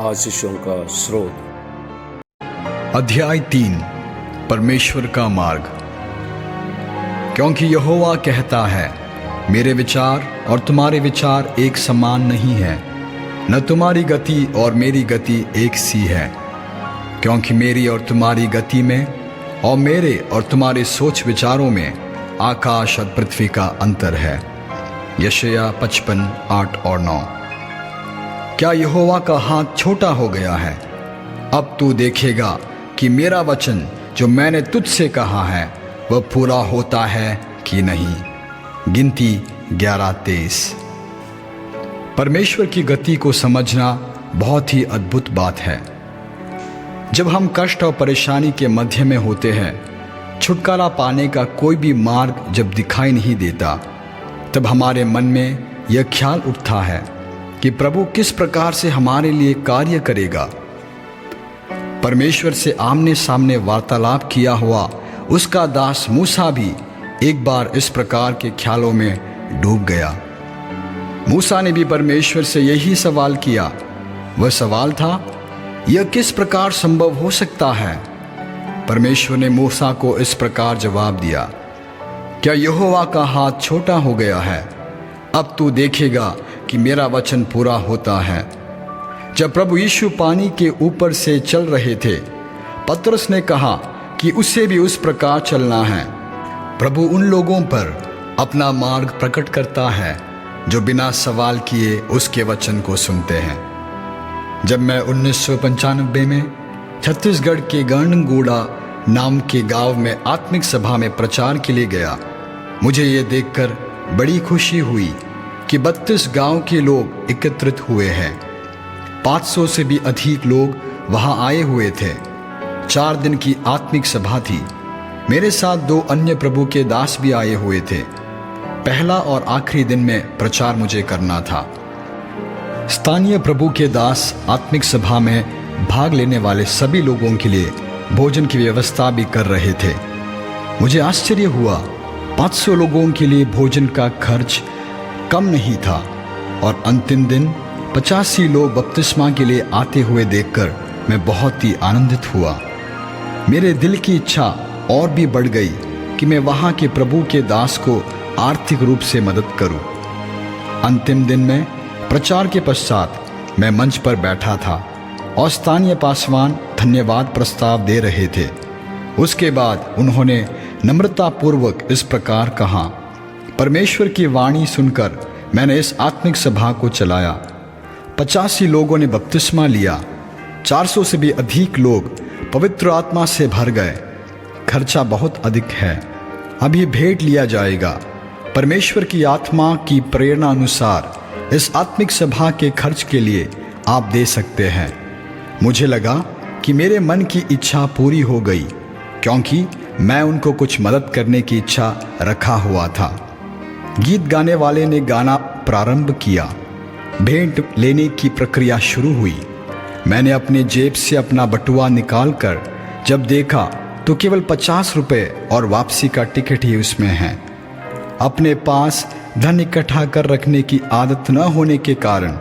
आशीषों का स्रोत। अध्याय 3 परमेश्वर का मार्ग। क्योंकि यहोवा कहता है, मेरे विचार और तुम्हारे विचार एक समान नहीं है, न तुम्हारी गति और मेरी गति एक सी है। क्योंकि मेरी और तुम्हारी गति में और मेरे और तुम्हारे सोच विचारों में आकाश और पृथ्वी का अंतर है। यशायाह 55:8 और 9। क्या यहोवा का हाथ छोटा हो गया है? अब तू देखेगा कि मेरा वचन जो मैंने तुझसे कहा है वह पूरा होता है कि नहीं। गिनती 11:23। परमेश्वर की गति को समझना बहुत ही अद्भुत बात है। जब हम कष्ट और परेशानी के मध्य में होते हैं, छुटकारा पाने का कोई भी मार्ग जब दिखाई नहीं देता, तब हमारे मन में यह ख्याल उठता है कि प्रभु किस प्रकार से हमारे लिए कार्य करेगा। परमेश्वर से आमने सामने वार्तालाप किया हुआ उसका दास मूसा भी एक बार इस प्रकार के ख्यालों में डूब गया। मूसा ने भी परमेश्वर से यही सवाल किया। वह सवाल था, यह किस प्रकार संभव हो सकता है? परमेश्वर ने मूसा को इस प्रकार जवाब दिया, क्या यहोवा का हाथ छोटा हो गया है? अब तू देखेगा कि मेरा वचन पूरा होता है। जब प्रभु यीशु पानी के ऊपर से चल रहे थे, पतरस ने कहा कि उसे भी उस प्रकार चलना है। प्रभु उन लोगों पर अपना मार्ग प्रकट करता है जो बिना सवाल किए उसके वचन को सुनते हैं। जब मैं 1995 में छत्तीसगढ़ के गणगोड़ा नाम के गांव में आत्मिक सभा में प्रचार के लिए गया, मुझे ये देखकर बड़ी खुशी हुई कि 32 गांव के लोग एकत्रित हुए हैं। 500 से भी अधिक लोग वहां आए हुए थे। 4 दिन की आत्मिक सभा थी। मेरे साथ 2 अन्य प्रभु के दास भी आए हुए थे। पहला और आखिरी दिन में प्रचार मुझे करना था। स्थानीय प्रभु के दास आत्मिक सभा में भाग लेने वाले सभी लोगों के लिए भोजन की व्यवस्था भी कर रहे थे। मुझे आश्चर्य हुआ, 500 लोगों के लिए भोजन का खर्च कम नहीं था। और अंतिम दिन 85 लोग बपतिस्मा के लिए आते हुए देखकर मैं बहुत ही आनंदित हुआ। मेरे दिल की इच्छा और भी बढ़ गई कि मैं वहाँ के प्रभु के दास को आर्थिक रूप से मदद करूं। अंतिम दिन में प्रचार के पश्चात मैं मंच पर बैठा था और स्थानीय पासवान धन्यवाद प्रस्ताव दे रहे थे। उसके बाद उन्होंने नम्रतापूर्वक इस प्रकार कहा, परमेश्वर की वाणी सुनकर मैंने इस आत्मिक सभा को चलाया। 85 लोगों ने बपतिस्मा लिया। 400 से भी अधिक लोग पवित्र आत्मा से भर गए। खर्चा बहुत अधिक है, अभी भेंट लिया जाएगा। परमेश्वर की आत्मा की प्रेरणा अनुसार इस आत्मिक सभा के खर्च के लिए आप दे सकते हैं। मुझे लगा कि मेरे मन की इच्छा पूरी हो गई, क्योंकि मैं उनको कुछ मदद करने की इच्छा रखा हुआ था। गीत गाने वाले ने गाना प्रारंभ किया। भेंट लेने की प्रक्रिया शुरू हुई। मैंने अपने जेब से अपना बटुआ निकालकर जब देखा तो केवल 50 रुपये और वापसी का टिकट ही उसमें है। अपने पास धन इकट्ठा कर रखने की आदत न होने के कारण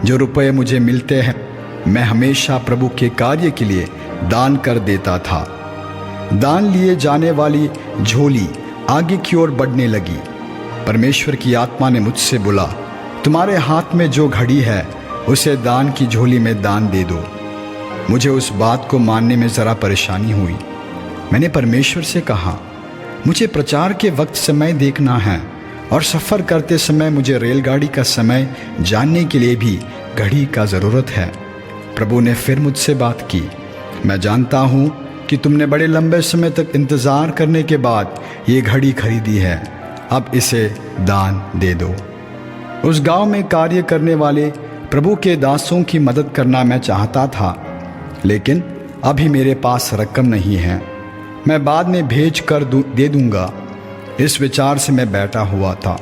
जो रुपए मुझे मिलते हैं, मैं हमेशा प्रभु के कार्य के लिए दान कर देता था। दान लिए जाने वाली झोली आगे की ओर बढ़ने लगी। परमेश्वर की आत्मा ने मुझसे बोला, तुम्हारे हाथ में जो घड़ी है उसे दान की झोली में दान दे दो। मुझे उस बात को मानने में ज़रा परेशानी हुई। मैंने परमेश्वर से कहा, मुझे प्रचार के वक्त समय देखना है और सफ़र करते समय मुझे रेलगाड़ी का समय जानने के लिए भी घड़ी का ज़रूरत है। प्रभु ने फिर मुझसे बात की, मैं जानता हूँ कि तुमने बड़े लंबे समय तक इंतज़ार करने के बाद ये घड़ी खरीदी है, अब इसे दान दे दो। उस गांव में कार्य करने वाले प्रभु के दासों की मदद करना मैं चाहता था, लेकिन अभी मेरे पास रकम नहीं है। मैं बाद में भेज कर दे दूंगा। इस विचार से मैं बैठा हुआ था,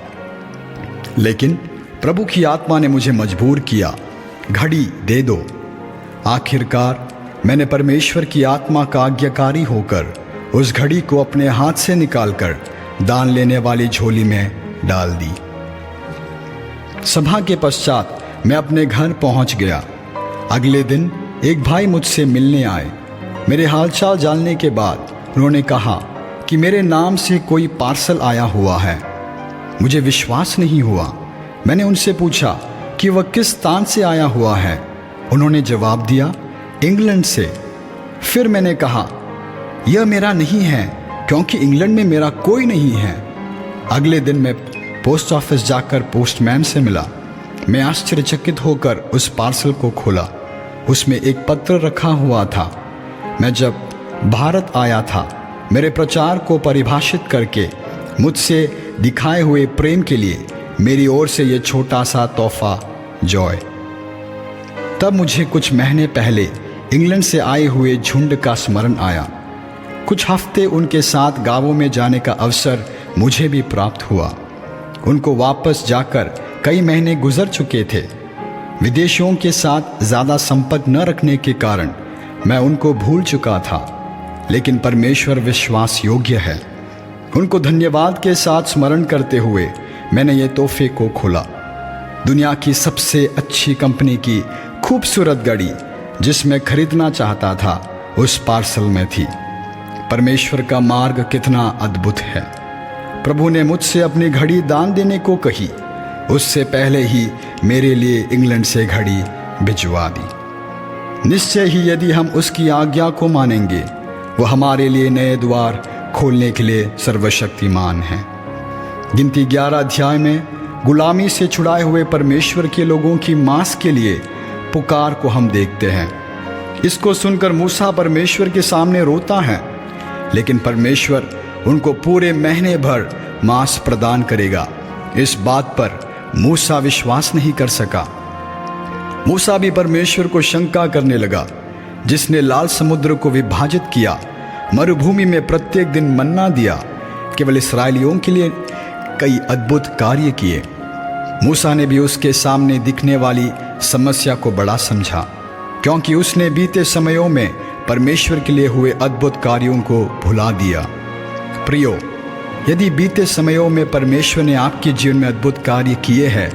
लेकिन प्रभु की आत्मा ने मुझे मजबूर किया, घड़ी दे दो। आखिरकार मैंने परमेश्वर की आत्मा का आज्ञाकारी होकर उस घड़ी को अपने हाथ से निकालकर दान लेने वाली झोली में डाल दी। सभा के पश्चात मैं अपने घर पहुंच गया अगले दिन एक भाई मुझसे मिलने आए। मेरे हालचाल जानने के बाद उन्होंने कहा कि मेरे नाम से कोई पार्सल आया हुआ है। मुझे विश्वास नहीं हुआ। मैंने उनसे पूछा कि वह किस स्थान से आया हुआ है। उन्होंने जवाब दिया, इंग्लैंड से। फिर मैंने कहा, यह मेरा नहीं है, क्योंकि इंग्लैंड में मेरा कोई नहीं है। अगले दिन मैं पोस्ट ऑफिस जाकर पोस्टमैन से मिला। मैं आश्चर्यचकित होकर उस पार्सल को खोला। उसमें एक पत्र रखा हुआ था। मैं जब भारत आया था, मेरे प्रचार को परिभाषित करके मुझसे दिखाए हुए प्रेम के लिए मेरी ओर से ये छोटा सा तोहफा जॉय। तब मुझे कुछ महीने पहले इंग्लैंड से आए हुए झुंड का स्मरण आया। कुछ हफ्ते उनके साथ गांवों में जाने का अवसर मुझे भी प्राप्त हुआ। उनको वापस जाकर कई महीने गुजर चुके थे। विदेशियों के साथ ज़्यादा संपर्क न रखने के कारण मैं उनको भूल चुका था, लेकिन परमेश्वर विश्वास योग्य है। उनको धन्यवाद के साथ स्मरण करते हुए मैंने ये तोहफे को खोला। दुनिया की सबसे अच्छी कंपनी की खूबसूरत घड़ी जिसमें खरीदना चाहता था, उस पार्सल में थी। परमेश्वर का मार्ग कितना अद्भुत है। प्रभु ने मुझसे अपनी घड़ी दान देने को कही। उससे पहले ही मेरे लिए इंग्लैंड से घड़ी भिजवा दी। निश्चय ही यदि हम उसकी आज्ञा को मानेंगे, वो हमारे लिए नए द्वार खोलने के लिए सर्वशक्तिमान है। गिनती 11 अध्याय में गुलामी से छुड़ाए हुए परमेश्वर के लोगों की मांस के लिए पुकार को हम देखते हैं। इसको सुनकर मूसा परमेश्वर के सामने रोता है, लेकिन परमेश्वर उनको पूरे महीने भर मांस प्रदान करेगा। इस बात पर मूसा विश्वास नहीं कर सका। मूसा भी परमेश्वर को शंका करने लगा, जिसने लाल समुद्र को विभाजित किया, मरुभूमि में प्रत्येक दिन मन्ना दिया, केवल इस्राएलियों के लिए कई अद्भुत कार्य किए। मूसा ने भी उसके सामने दिखने वाली समस्या को बड़ा समझा, क्योंकि उसने बीते समयों में परमेश्वर के लिए हुए अद्भुत कार्यों को भुला दिया। प्रियो, यदि बीते समयों में परमेश्वर ने आपके जीवन में अद्भुत कार्य किए हैं,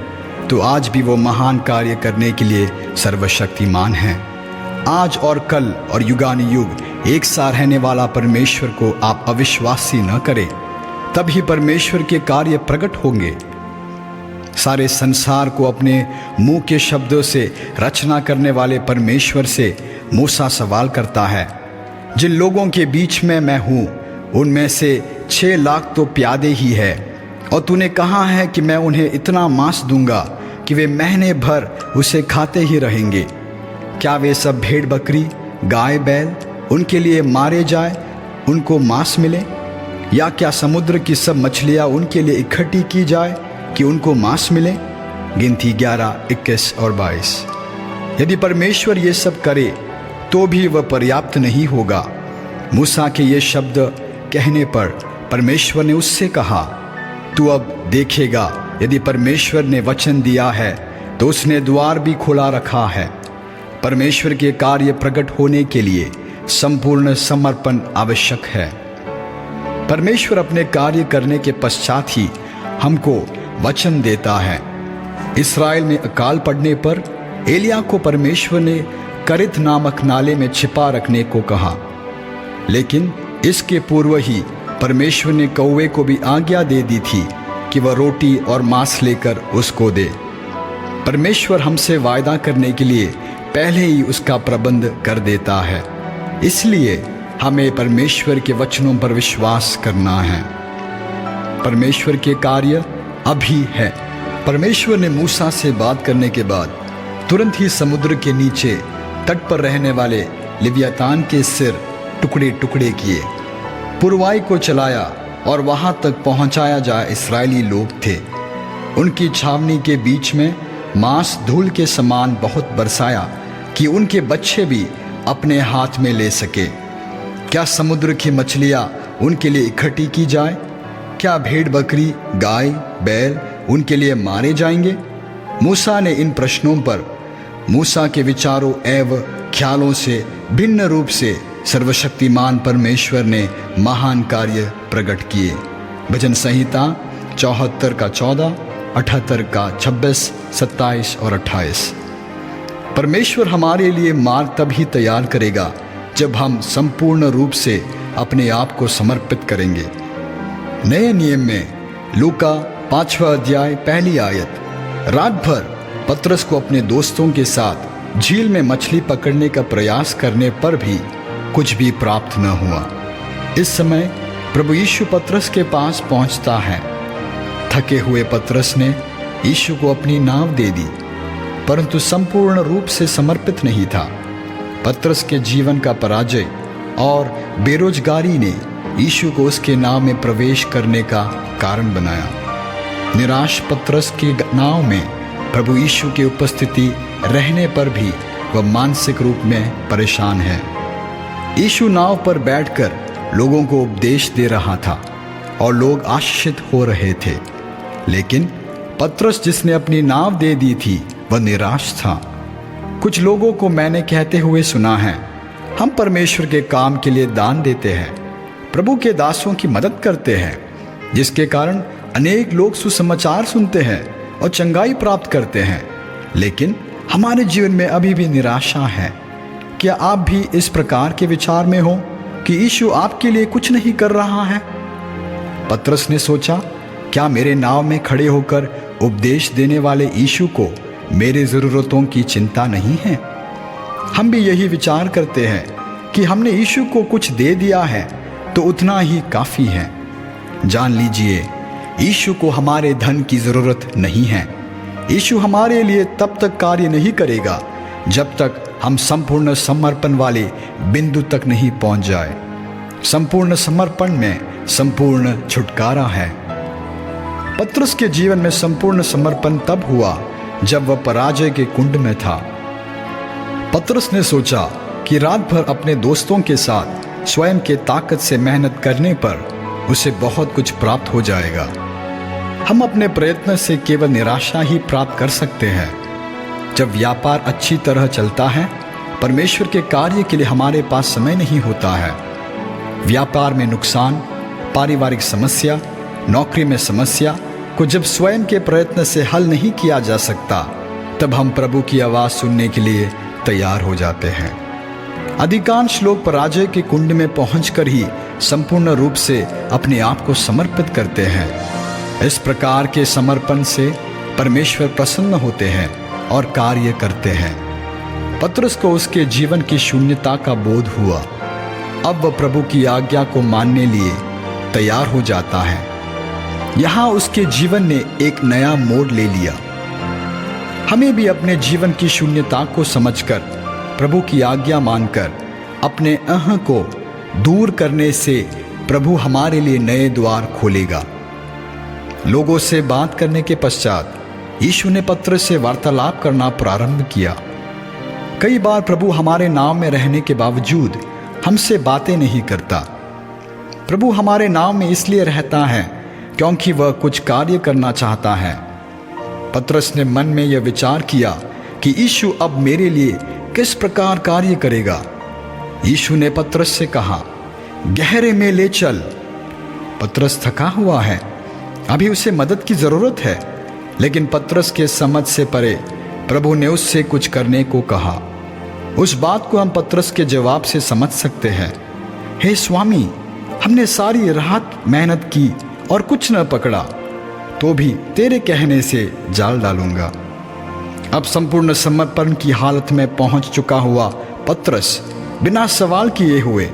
तो आज भी वो महान कार्य करने के लिए सर्वशक्तिमान है। आज और कल और युगानुयुग एक साथ रहने वाला परमेश्वर को आप अविश्वासी न करें, तभी परमेश्वर के कार्य प्रकट होंगे। सारे संसार को अपने मुंह के शब्दों से रचना करने वाले परमेश्वर से मूसा सवाल करता है, जिन लोगों के बीच में मैं हूँ, उनमें से 6 लाख तो प्यादे ही है, और तूने कहा है कि मैं उन्हें इतना मांस दूंगा कि वे महीने भर उसे खाते ही रहेंगे। क्या वे सब भेड़ बकरी, गाय बैल उनके लिए मारे जाए, उनको मांस मिले? या क्या समुद्र की सब मछलियाँ उनके लिए इकट्ठी की जाए कि उनको मांस मिले? गिनती 11, 21 और 22। यदि परमेश्वर ये सब करे तो भी वह पर्याप्त नहीं होगा। मूसा के ये शब्द कहने पर परमेश्वर ने उससे कहा, तू अब देखेगा, यदि परमेश्वर ने वचन दिया है तो उसने द्वार भी खुला रखा है। परमेश्वर के कार्य प्रकट होने के लिए संपूर्ण समर्पण आवश्यक है। परमेश्वर अपने कार्य करने के पश्चात ही हमको वचन देता है। इस्राएल में अकाल पड़ने पर एलिया को परमेश्वर ने करित नामक नाले में छिपा रखने को कहा, लेकिन इसके पूर्व ही परमेश्वर ने कौवे को भी आज्ञा दे दी थी कि वह रोटी और मांस लेकर उसको दे। परमेश्वर हमसे वायदा करने के लिए पहले ही उसका प्रबंध कर देता है, इसलिए हमें परमेश्वर के वचनों पर विश्वास करना है। परमेश्वर के कार्य अभी है। परमेश्वर ने मूसा से बात करने के बाद तुरंत ही समुद्र के नीचे तट पर रहने वाले लिव्यातान के सिर टुकड़े टुकड़े किए, पुरवाई को चलाया और वहां तक पहुंचाया जाए। इस्राएली लोग थे, उनकी छावनी के बीच में मांस धूल के समान बहुत बरसाया कि उनके बच्चे भी अपने हाथ में ले सके। क्या समुद्र की मछलियाँ उनके लिए इकट्ठी की जाए? क्या भेड़ बकरी, गाय बैल उनके लिए मारे जाएंगे? मूसा ने इन प्रश्नों पर मूसा के विचारों एवं ख्यालों से भिन्न रूप से सर्वशक्तिमान परमेश्वर ने महान कार्य प्रकट किए। भजन संहिता 74 का 14, 78 का 26, 27 और 28। परमेश्वर हमारे लिए मार्ग तभी तैयार करेगा जब हम संपूर्ण रूप से अपने आप को समर्पित करेंगे। नए नियम में लूका 5वां अध्याय 1 आयत। रात भर पतरस को अपने दोस्तों के साथ झील में मछली पकड़ने का प्रयास करने पर भी कुछ भी प्राप्त न हुआ। इस समय प्रभु यीशु पतरस के पास पहुंचता है। थके हुए पतरस ने यीशु को अपनी नाव दे दी, परंतु संपूर्ण रूप से समर्पित नहीं था। पतरस के जीवन का पराजय और बेरोजगारी ने यीशु को उसके नाव में प्रवेश करने का कारण बनाया। निराश पतरस की नाव में प्रभु यीशु की उपस्थिति रहने पर भी वह मानसिक रूप में परेशान है। यीशु नाव पर बैठकर लोगों को उपदेश दे रहा था और लोग आश्चर्यचकित हो रहे थे, लेकिन पतरस जिसने अपनी नाव दे दी थी वह निराश था। कुछ लोगों को मैंने कहते हुए सुना है, हम परमेश्वर के काम के लिए दान देते हैं, प्रभु के दासों की मदद करते हैं, जिसके कारण अनेक लोग सुसमाचार सुनते हैं और चंगाई प्राप्त करते हैं, लेकिन हमारे जीवन में अभी भी निराशा है। क्या आप भी इस प्रकार के विचार में हो कि यीशु आपके लिए कुछ नहीं कर रहा है? पतरस ने सोचा, क्या मेरे नाव में खड़े होकर उपदेश देने वाले यीशु को मेरे ज़रूरतों की चिंता नहीं है? हम भी यही विचार करते हैं कि हमने यीशु को कुछ दे दिया है तो उतना ही काफ़ी है। जान लीजिए, यीशु को हमारे धन की ज़रूरत नहीं है। यीशु हमारे लिए तब तक कार्य नहीं करेगा जब तक हम संपूर्ण समर्पण वाले बिंदु तक नहीं पहुंच जाए। संपूर्ण समर्पण में संपूर्ण छुटकारा है। पतरस के जीवन में संपूर्ण समर्पण तब हुआ जब वह पराजय के कुंड में था। पतरस ने सोचा कि रात भर अपने दोस्तों के साथ स्वयं के ताकत से मेहनत करने पर उसे बहुत कुछ प्राप्त हो जाएगा। हम अपने प्रयत्न से केवल निराशा ही प्राप्त कर सकते हैं। जब व्यापार अच्छी तरह चलता है, परमेश्वर के कार्य के लिए हमारे पास समय नहीं होता है। व्यापार में नुकसान, पारिवारिक समस्या, नौकरी में समस्या को जब स्वयं के प्रयत्न से हल नहीं किया जा सकता, तब हम प्रभु की आवाज़ सुनने के लिए तैयार हो जाते हैं। अधिकांश लोग पराजय के कुंड में पहुंचकर ही संपूर्ण रूप से अपने आप को समर्पित करते हैं। इस प्रकार के समर्पण से परमेश्वर प्रसन्न होते हैं और कार्य करते हैं। पतरस को उसके जीवन की शून्यता का बोध हुआ। अब वह प्रभु की आज्ञा को मानने लिए तैयार हो जाता है। यहाँ उसके जीवन ने एक नया मोड़ ले लिया। हमें भी अपने जीवन की शून्यता को समझकर प्रभु की आज्ञा मानकर अपने अहं को दूर करने से प्रभु हमारे लिए नए द्वार खोलेगा। लोगों से बात करने के पश्चात यीशु ने पतरस से वार्तालाप करना प्रारंभ किया। कई बार प्रभु हमारे नाम में रहने के बावजूद हमसे बातें नहीं करता। प्रभु हमारे नाम में इसलिए रहता है क्योंकि वह कुछ कार्य करना चाहता है। पतरस ने मन में यह विचार किया कि यीशु अब मेरे लिए किस प्रकार कार्य करेगा। यीशु ने पतरस से कहा, गहरे में ले चल। पतरस थका हुआ है, अभी उसे मदद की जरूरत है, लेकिन पतरस के समझ से परे प्रभु ने उससे कुछ करने को कहा। उस बात को हम पतरस के जवाब से समझ सकते हैं, हे स्वामी, हमने सारी रात मेहनत की और कुछ न पकड़ा, तो भी तेरे कहने से जाल डालूंगा। अब संपूर्ण समर्पण की हालत में पहुंच चुका हुआ पतरस बिना सवाल किए हुए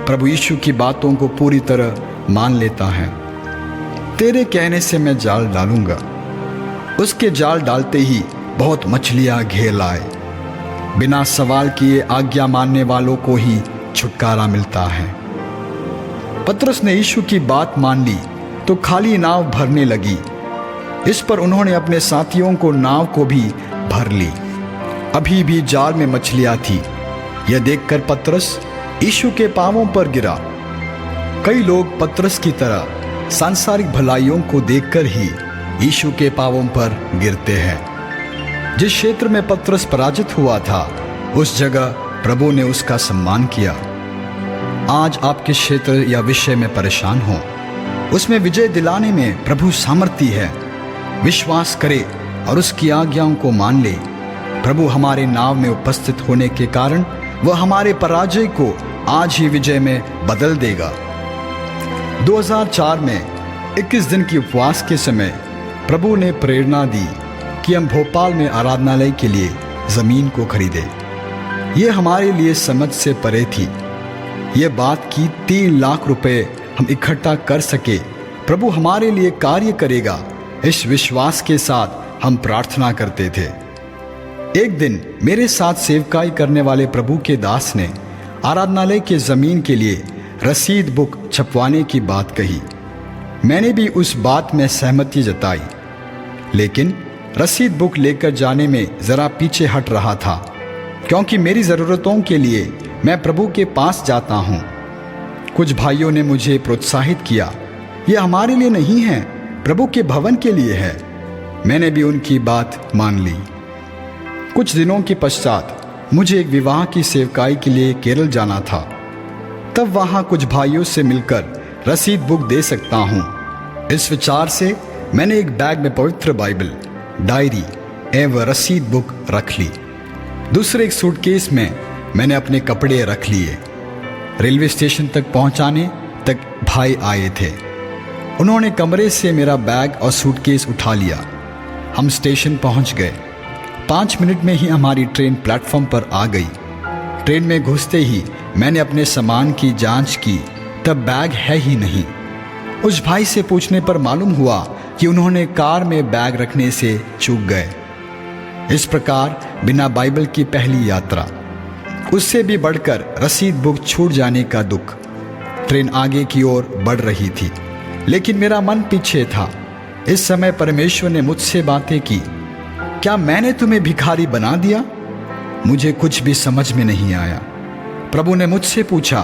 प्रभु यीशु की बातों को पूरी तरह मान लेता है। तेरे कहने से मैं जाल डालूंगा। उसके जाल डालते ही बहुत मछलियां घेर लाए। बिना सवाल किए आज्ञा मानने वालों को ही छुटकारा मिलता है। पतरस ने यीशु की बात मान ली तो खाली नाव भरने लगी। इस पर उन्होंने अपने साथियों को नाव को भी भर ली। अभी भी जाल में मछलियां थी। यह देखकर पतरस यीशु के पांवों पर गिरा। कई लोग पतरस की तरह सांसारिक भलाइयों को देखकर ही यीशु के पांवों पर गिरते हैं। जिस क्षेत्र में पतरस पराजित हुआ था, उस जगह प्रभु ने उसका सम्मान किया। आज आप किस क्षेत्र या विषय में परेशान हो, उसमें विजय दिलाने में प्रभु सामर्थी है। विश्वास करे और उसकी आज्ञाओं को मान ले। प्रभु हमारे नाव में उपस्थित होने के कारण वह हमारे पराजय को आज ही विजय में बदल देगा। 2004 में 21 दिन की उपवास के समय प्रभु ने प्रेरणा दी कि हम भोपाल में आराधनालय के लिए ज़मीन को खरीदें। यह हमारे लिए समझ से परे थी। यह बात कि 3 लाख रुपए हम इकट्ठा कर सके, प्रभु हमारे लिए कार्य करेगा, इस विश्वास के साथ हम प्रार्थना करते थे। एक दिन मेरे साथ सेवकाई करने वाले प्रभु के दास ने आराधनालय के ज़मीन के लिए रसीद बुक छपवाने की बात कही। मैंने भी उस बात में सहमति जताई, लेकिन रसीद बुक लेकर जाने में ज़रा पीछे हट रहा था, क्योंकि मेरी ज़रूरतों के लिए मैं प्रभु के पास जाता हूँ। कुछ भाइयों ने मुझे प्रोत्साहित किया, यह हमारे लिए नहीं है, प्रभु के भवन के लिए है। मैंने भी उनकी बात मान ली। कुछ दिनों के पश्चात मुझे एक विवाह की सेवकाई के लिए केरल जाना था। तब वहाँ कुछ भाइयों से मिलकर रसीद बुक दे सकता हूँ। इस विचार से मैंने एक बैग में पवित्र बाइबल, डायरी एवं रसीद बुक रख ली। दूसरे एक सूटकेस में मैंने अपने कपड़े रख लिए। रेलवे स्टेशन तक पहुँचाने तक भाई आए थे। उन्होंने कमरे से मेरा बैग और सूटकेस उठा लिया। हम स्टेशन पहुँच गए। 5 मिनट में ही हमारी ट्रेन प्लेटफॉर्म पर आ गई। ट्रेन में घुसते ही मैंने अपने सामान की जांच की, तब बैग है ही नहीं। उस भाई से पूछने पर मालूम हुआ कि उन्होंने कार में बैग रखने से चूक गए। इस प्रकार बिना बाइबल की पहली यात्रा, उससे भी बढ़कर रसीद बुक छूट जाने का दुख। ट्रेन आगे की ओर बढ़ रही थी, लेकिन मेरा मन पीछे था। इस समय परमेश्वर ने मुझसे बातें की। क्या मैंने तुम्हें भिखारी बना दिया? मुझे कुछ भी समझ में नहीं आया। प्रभु ने मुझसे पूछा,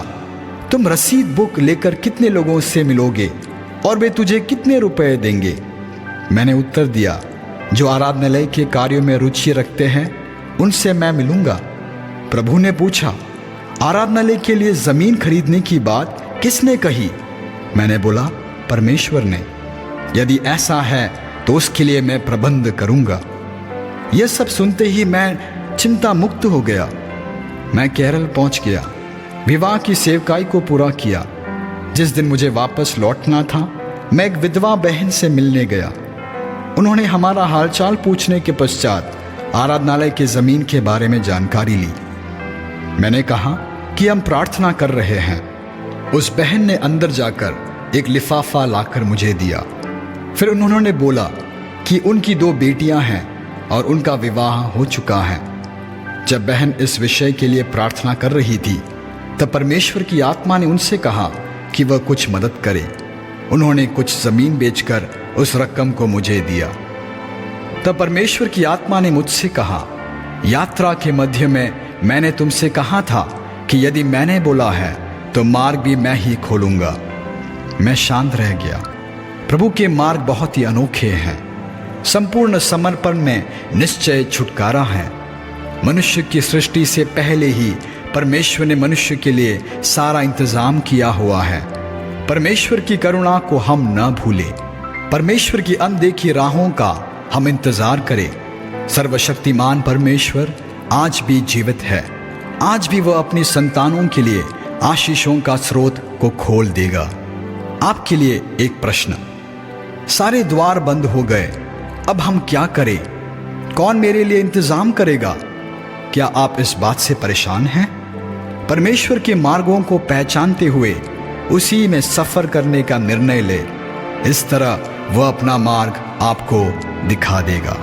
तुम रसीद बुक लेकर कितने लोगों से मिलोगे और वे तुझे कितने रुपए देंगे? मैंने उत्तर दिया, जो आराधनालय के कार्यों में रुचि रखते हैं उनसे मैं मिलूंगा। प्रभु ने पूछा, आराधनालय के लिए जमीन खरीदने की बात किसने कही? मैंने बोला, परमेश्वर ने। यदि ऐसा है तो उसके लिए मैं प्रबंध करूंगा। यह सब सुनते ही मैं चिंता मुक्त हो गया। मैं केरल पहुंच गया, विवाह की सेवकाई को पूरा किया। जिस दिन मुझे वापस लौटना था, मैं एक विधवा बहन से मिलने गया। उन्होंने हमारा हालचाल पूछने के पश्चात आराधनालय के ज़मीन के बारे में जानकारी ली। मैंने कहा कि हम प्रार्थना कर रहे हैं। उस बहन ने अंदर जाकर एक लिफाफा लाकर मुझे दिया। फिर उन्होंने बोला कि उनकी 2 बेटियां हैं और उनका विवाह हो चुका है। जब बहन इस विषय के लिए प्रार्थना कर रही थी, तब परमेश्वर की आत्मा ने उनसे कहा कि वह कुछ मदद करे। उन्होंने कुछ ज़मीन बेचकर उस रकम को मुझे दिया। तब परमेश्वर की आत्मा ने मुझसे कहा, यात्रा के मध्य में मैंने तुमसे कहा था कि यदि मैंने बोला है तो मार्ग भी मैं ही खोलूंगा। मैं शांत रह गया। प्रभु के मार्ग बहुत ही अनोखे हैं। संपूर्ण समर्पण में निश्चय छुटकारा है। मनुष्य की सृष्टि से पहले ही परमेश्वर ने मनुष्य के लिए सारा इंतजाम किया हुआ है। परमेश्वर की करुणा को हम न भूलें। परमेश्वर की अनदेखी राहों का हम इंतजार करें। सर्वशक्तिमान परमेश्वर आज भी जीवित है। आज भी वह अपनी संतानों के लिए आशीषों का स्रोत को खोल देगा। आपके लिए एक प्रश्न, सारे द्वार बंद हो गए, अब हम क्या करें? कौन मेरे लिए इंतजाम करेगा? क्या आप इस बात से परेशान हैं? परमेश्वर के मार्गों को पहचानते हुए उसी में सफर करने का निर्णय ले। इस तरह वह अपना मार्ग आपको दिखा देगा।